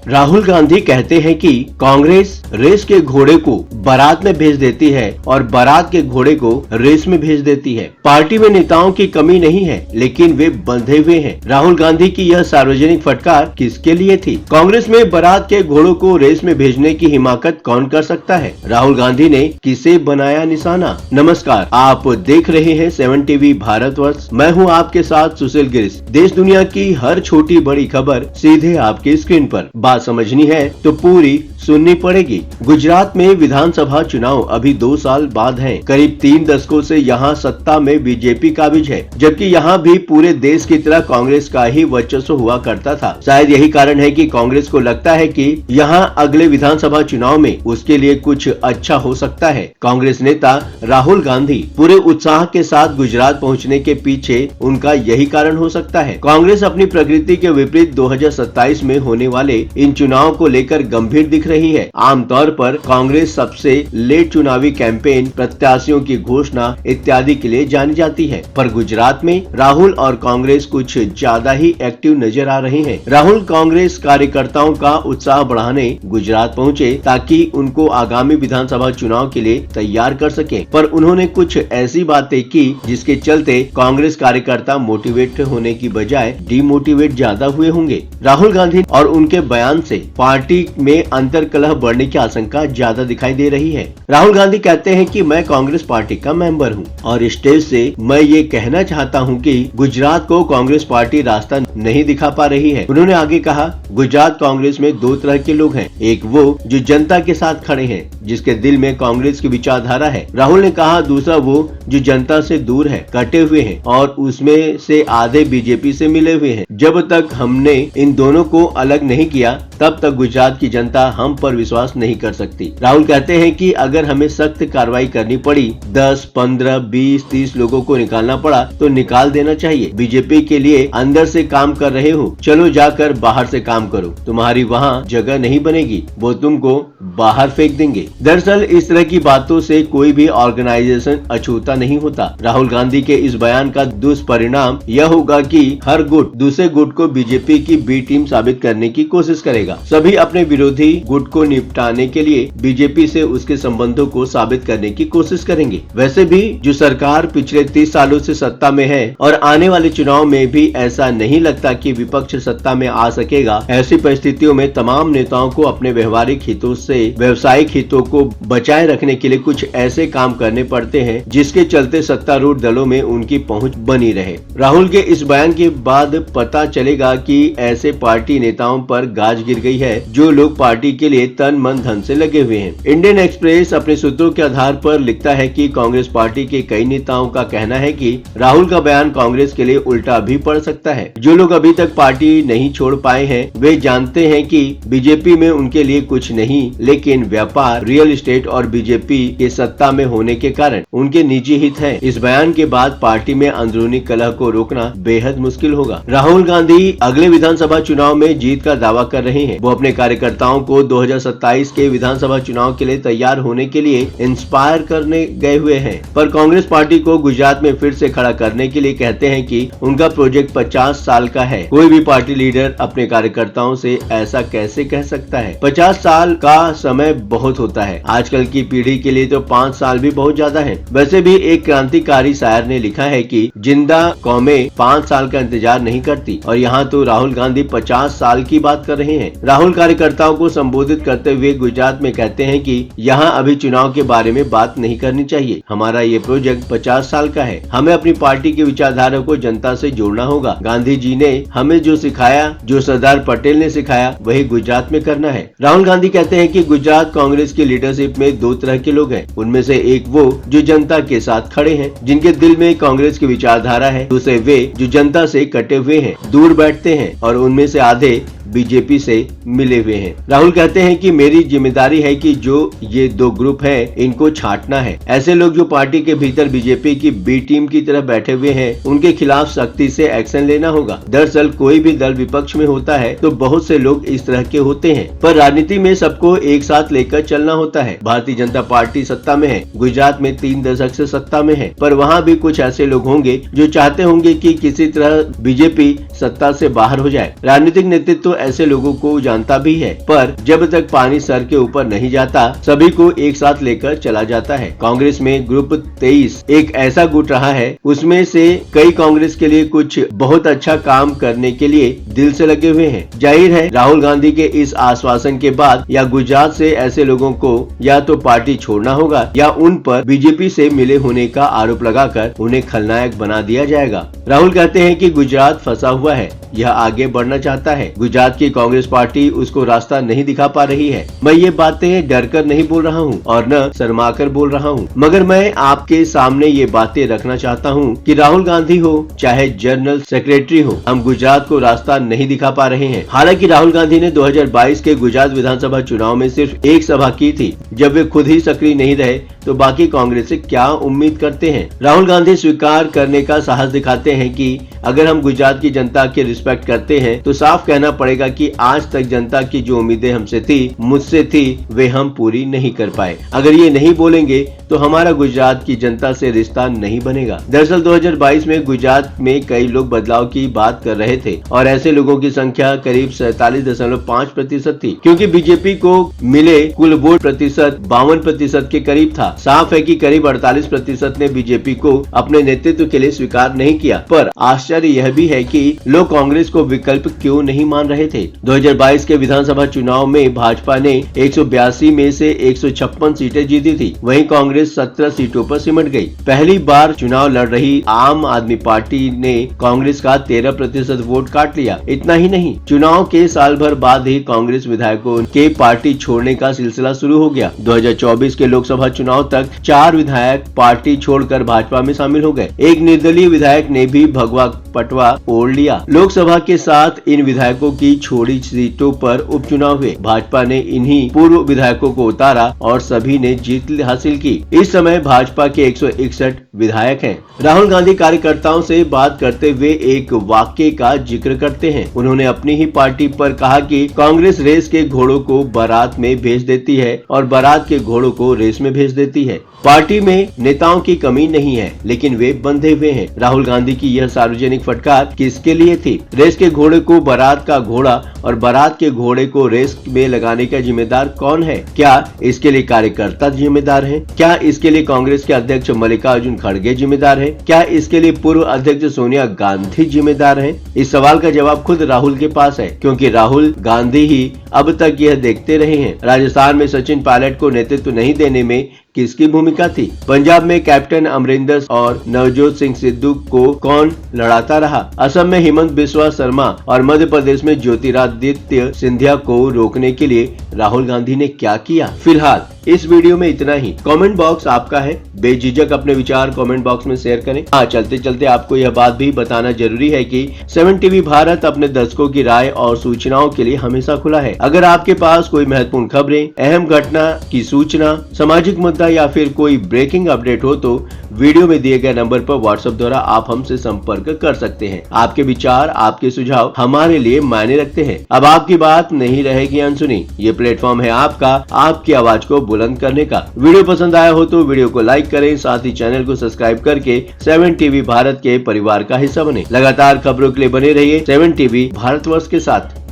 राहुल गांधी कहते हैं कि कांग्रेस रेस के घोड़े को बारात में भेज देती है और बारात के घोड़े को रेस में भेज देती है। पार्टी में नेताओं की कमी नहीं है, लेकिन वे बंधे हुए हैं। राहुल गांधी की यह सार्वजनिक फटकार किसके लिए थी? कांग्रेस में बारात के घोड़ों को रेस में भेजने की हिमाकत कौन कर सकता है? राहुल गांधी ने किसे बनाया निशाना? नमस्कार, आप देख रहे हैं 7 टीवी भारतवर्ष। मैं हूं आपके साथ सुशील गिरीश। देश दुनिया की हर छोटी बड़ी खबर सीधे आपके स्क्रीन पर। बात समझनी है तो पूरी सुननी पड़ेगी। गुजरात में विधानसभा चुनाव अभी 2 साल बाद हैं। करीब 3 दशकों से यहाँ सत्ता में बीजेपी काबिज है, जबकि यहाँ भी पूरे देश की तरह कांग्रेस का ही वर्चस्व हुआ करता था। शायद यही कारण है कि कांग्रेस को लगता है कि यहाँ अगले विधानसभा चुनाव में उसके लिए कुछ अच्छा हो सकता है। कांग्रेस नेता राहुल गांधी पूरे उत्साह के साथ गुजरात पहुँचने के पीछे उनका यही कारण हो सकता है। कांग्रेस अपनी प्रकृति के विपरीत 2027 में होने वाले इन चुनाव को लेकर गंभीर दिख रही है। आमतौर पर कांग्रेस सबसे लेट चुनावी कैंपेन, प्रत्याशियों की घोषणा इत्यादि के लिए जानी जाती है, पर गुजरात में राहुल और कांग्रेस कुछ ज्यादा ही एक्टिव नजर आ रहे हैं। राहुल कांग्रेस कार्यकर्ताओं का उत्साह बढ़ाने गुजरात पहुंचे ताकि उनको आगामी विधानसभा चुनाव के लिए तैयार कर सके, पर उन्होंने कुछ ऐसी बातें की जिसके चलते कांग्रेस कार्यकर्ता मोटिवेट होने की बजाय डिमोटिवेट ज्यादा हुए होंगे। राहुल गांधी और उनके बयान से पार्टी में अंतर्कलह बढ़ने की आशंका ज्यादा दिखाई दे रही है। राहुल गांधी कहते हैं कि मैं कांग्रेस पार्टी का मेंबर हूं और स्टेज से मैं ये कहना चाहता हूं कि गुजरात को कांग्रेस पार्टी रास्ता नहीं दिखा पा रही है। उन्होंने आगे कहा, गुजरात कांग्रेस में 2 तरह के लोग हैं। एक वो जो जनता के साथ खड़े हैं, जिसके दिल में कांग्रेस की विचारधारा है। राहुल ने कहा, दूसरा वो जो जनता से दूर है, कटे हुए हैं और उसमें से आधे बीजेपी से मिले हुए हैं। जब तक हमने इन दोनों को अलग नहीं किया, तब तक गुजरात की जनता हम पर विश्वास नहीं कर सकती। राहुल कहते हैं कि अगर हमें सख्त कार्रवाई करनी पड़ी, 10, 15, 20, 30 लोगों को निकालना पड़ा तो निकाल देना चाहिए। बीजेपी के लिए अंदर से काम कर रहे हो, चलो जाकर बाहर से काम करो। तुम्हारी वहाँ जगह नहीं बनेगी, वो तुमको बाहर फेंक देंगे। दरअसल इस तरह की बातों से कोई भी ऑर्गेनाइजेशन अछूता नहीं होता। राहुल गांधी के इस बयान का दुष्परिणाम यह होगा कि हर गुट दूसरे गुट को बीजेपी की बी टीम साबित करने की कोशिश करेगा। सभी अपने विरोधी गुट को निपटाने के लिए बीजेपी से उसके संबंधों को साबित करने की कोशिश करेंगे। वैसे भी जो सरकार पिछले 30 सालों से सत्ता में है और आने वाले चुनाव में भी ऐसा नहीं लगता कि विपक्ष सत्ता में आ सकेगा। ऐसी परिस्थितियों में तमाम नेताओं को अपने व्यवहारिक हितों से व्यवसायिक हितों को बचाए रखने के लिए कुछ ऐसे काम करने पड़ते हैं जिसके चलते सत्तारूढ़ दलों में उनकी पहुंच बनी रहे। राहुल के इस बयान के बाद पता चलेगा कि ऐसे पार्टी नेताओं पर गाज गिर गई है जो लोग पार्टी के लिए तन मन धन से लगे हुए हैं। इंडियन एक्सप्रेस अपने सूत्रों के आधार पर लिखता है कि कांग्रेस पार्टी के कई नेताओं का कहना है कि राहुल का बयान कांग्रेस के लिए उल्टा भी पड़ सकता है। जो लोग अभी तक पार्टी नहीं छोड़ पाए हैं वे जानते हैं कि बीजेपी में उनके लिए कुछ नहीं, लेकिन व्यापार, रियल एस्टेट और बीजेपी के सत्ता में होने के कारण उनके निजी हित है। इस बयान के बाद पार्टी में अंदरूनी कलह को रोकना बेहद मुश्किल होगा। राहुल गांधी अगले विधानसभा चुनाव में जीत का दावा कर रहे हैं। वो अपने कार्यकर्ताओं को 2027 के विधानसभा चुनाव के लिए तैयार होने के लिए इंस्पायर करने गए हुए हैं, पर कांग्रेस पार्टी को गुजरात में फिर से खड़ा करने के लिए कहते हैं कि उनका प्रोजेक्ट 50 साल का है। कोई भी पार्टी लीडर अपने कार्यकर्ताओं से ऐसा कैसे कह सकता है? 50 साल का समय बहुत होता है। आजकल की पीढ़ी के लिए तो 5 साल भी बहुत ज्यादा है। वैसे भी एक क्रांतिकारी शायर ने लिखा है कि जिंदा कौमें 5 साल का इंतजार नहीं करती, और यहाँ तो राहुल गांधी 50 साल की बात कर रहे हैं। राहुल कार्यकर्ताओं को संबोधित करते हुए गुजरात में कहते हैं कि यहाँ अभी चुनाव के बारे में बात नहीं करनी चाहिए। हमारा ये प्रोजेक्ट 50 साल का है। हमें अपनी पार्टी की विचारधारा को जनता से जोड़ना होगा। गांधी जी ने हमें जो सिखाया, जो सरदार पटेल ने सिखाया, वही गुजरात में करना है। राहुल गांधी कहते हैं कि गुजरात कांग्रेस की लीडरशिप में 2 तरह के लोग हैं। उनमें से एक वो जो जनता के साथ खड़े हैं, जिनके दिल में कांग्रेस की विचारधारा है। दूसरे वे जो जनता से कटे हुए हैं, दूर बैठते हैं, और उनमें से आधे बीजेपी से मिले हुए हैं। राहुल कहते हैं कि मेरी जिम्मेदारी है कि जो ये 2 ग्रुप हैं, इनको छांटना है। ऐसे लोग जो पार्टी के भीतर बीजेपी की बी टीम की तरह बैठे हुए हैं, उनके खिलाफ सख्ती से एक्शन लेना होगा। दरअसल कोई भी दल विपक्ष में होता है तो बहुत से लोग इस तरह के होते हैं, पर राजनीति में सबको एक साथ लेकर चलना होता है। भारतीय जनता पार्टी सत्ता में है, गुजरात में 3 दशक से सत्ता में है, पर वहाँ भी कुछ ऐसे लोग होंगे जो चाहते होंगे कि किसी तरह बीजेपी सत्ता से बाहर हो जाए। राजनीतिक नेतृत्व तो ऐसे लोगों को जानता भी है, पर जब तक पानी सर के ऊपर नहीं जाता सभी को एक साथ लेकर चला जाता है। कांग्रेस में ग्रुप 23 एक ऐसा गुट रहा है, उसमें से कई कांग्रेस के लिए कुछ बहुत अच्छा काम करने के लिए दिल से लगे हुए हैं। जाहिर है राहुल गांधी के इस आश्वासन के बाद या गुजरात से ऐसे लोगों को या तो पार्टी छोड़ना होगा या उन पर बीजेपी से मिले होने का आरोप लगाकर उन्हें खलनायक बना दिया जाएगा। राहुल कहते हैं कि गुजरात फंसा हुआ है, यह आगे बढ़ना चाहता है। गुजरात की कांग्रेस पार्टी उसको रास्ता नहीं दिखा पा रही है। मैं ये बातें डरकर नहीं बोल रहा हूँ और न शर्माकर बोल रहा हूँ, मगर मैं आपके सामने ये बातें रखना चाहता हूँ कि राहुल गांधी हो चाहे जनरल सेक्रेटरी हो, हम गुजरात को रास्ता नहीं दिखा पा रहे हैं। हालांकि राहुल गांधी ने 2022 के गुजरात विधानसभा चुनाव में सिर्फ एक सभा की थी। जब वे खुद ही सक्रिय नहीं रहे तो बाकी कांग्रेस से क्या उम्मीद करते हैं। राहुल गांधी स्वीकार करने का साहस दिखाते हैं कि अगर हम गुजरात की जनता की रिस्पेक्ट करते हैं तो साफ कहना पड़ेगा कि आज तक जनता की जो उम्मीदें हमसे थी, मुझसे थी, वे हम पूरी नहीं कर पाए। अगर ये नहीं बोलेंगे तो हमारा गुजरात की जनता से रिश्ता नहीं बनेगा। दरअसल 2022 में गुजरात में कई लोग बदलाव की बात कर रहे थे और ऐसे लोगों की संख्या करीब 47.5% थी, क्योंकि बीजेपी को मिले कुल वोट प्रतिशत 52% के करीब था। साफ है कि करीब 48% ने बीजेपी को अपने नेतृत्व के लिए स्वीकार नहीं किया। पर आश्चर्य यह भी है कि लोग कांग्रेस को विकल्प क्यों नहीं मान रहे थे। 2022 के विधानसभा चुनाव में भाजपा ने 182 में से 156 सीटें जीती थी, वहीं कांग्रेस 17 सीटों पर सिमट गई। पहली बार चुनाव लड़ रही आम आदमी पार्टी ने कांग्रेस का 13% वोट काट लिया। इतना ही नहीं, चुनाव के साल भर बाद ही कांग्रेस विधायकों के पार्टी छोड़ने का सिलसिला शुरू हो गया। 2024 के लोकसभा चुनाव तक 4 विधायक पार्टी छोड़कर भाजपा में शामिल हो गए। एक निर्दलीय विधायक ने भी भगवा पटवा ओढ़ लिया। लोकसभा के साथ इन विधायकों की छोड़ी सीटों पर उपचुनाव हुए। भाजपा ने इन्हीं पूर्व विधायकों को उतारा और सभी ने जीत हासिल की। इस समय भाजपा के 161 विधायक हैं। राहुल गांधी कार्यकर्ताओं से बात करते हुए एक वाक्य का जिक्र करते हैं। उन्होंने अपनी ही पार्टी पर कहा कि कांग्रेस रेस के घोड़ों को बारात में भेज देती है और बारात के घोड़ों को रेस में भेज देती है। पार्टी में नेताओं की कमी नहीं है, लेकिन वे बंधे हुए हैं। राहुल गांधी की यह सार्वजनिक फटकार किसके लिए थी? रेस के घोड़े को बारात का घोड़ा और बारात के घोड़े को रेस में लगाने का जिम्मेदार कौन है? क्या इसके लिए कार्यकर्ता जिम्मेदार हैं? क्या इसके लिए कांग्रेस के अध्यक्ष मल्लिकार्जुन खड़गे जिम्मेदार हैं? क्या इसके लिए पूर्व अध्यक्ष सोनिया गांधी जिम्मेदार हैं? इस सवाल का जवाब खुद राहुल के पास है, क्योंकि राहुल गांधी ही अब तक यह देखते रहे हैं। राजस्थान में सचिन पायलट को नेतृत्व नहीं देने में किसकी भूमिका थी? पंजाब में कैप्टन अमरिंदर और नवजोत सिंह सिद्धू को कौन लड़ाता रहा? असम में हिमंत बिस्वा शर्मा और मध्य प्रदेश में ज्योतिरादित्य सिंधिया को रोकने के लिए राहुल गांधी ने क्या किया? फिलहाल इस वीडियो में इतना ही। कमेंट बॉक्स आपका है, बेझिझक अपने विचार कमेंट बॉक्स में शेयर करें। हाँ, चलते चलते आपको यह बात भी बताना जरूरी है कि 7 टीवी भारत अपने दर्शकों की राय और सूचनाओं के लिए हमेशा खुला है। अगर आपके पास कोई महत्वपूर्ण खबरें, अहम घटना की सूचना, सामाजिक मुद्दा या फिर कोई ब्रेकिंग अपडेट हो तो वीडियो में दिए गए नंबर पर व्हाट्सएप द्वारा आप हमसे संपर्क कर सकते हैं। आपके विचार, आपके सुझाव हमारे लिए मायने रखते हैं। अब आपकी बात नहीं रहेगी अनसुनी। ये प्लेटफॉर्म है आपका, आपकी आवाज को बुलंद करने का। वीडियो पसंद आया हो तो वीडियो को लाइक करें, साथ ही चैनल को सब्सक्राइब करके 7 टीवी भारत के परिवार का हिस्सा बने। लगातार खबरों के लिए बने रहिए 7 टीवी भारतवर्ष के साथ।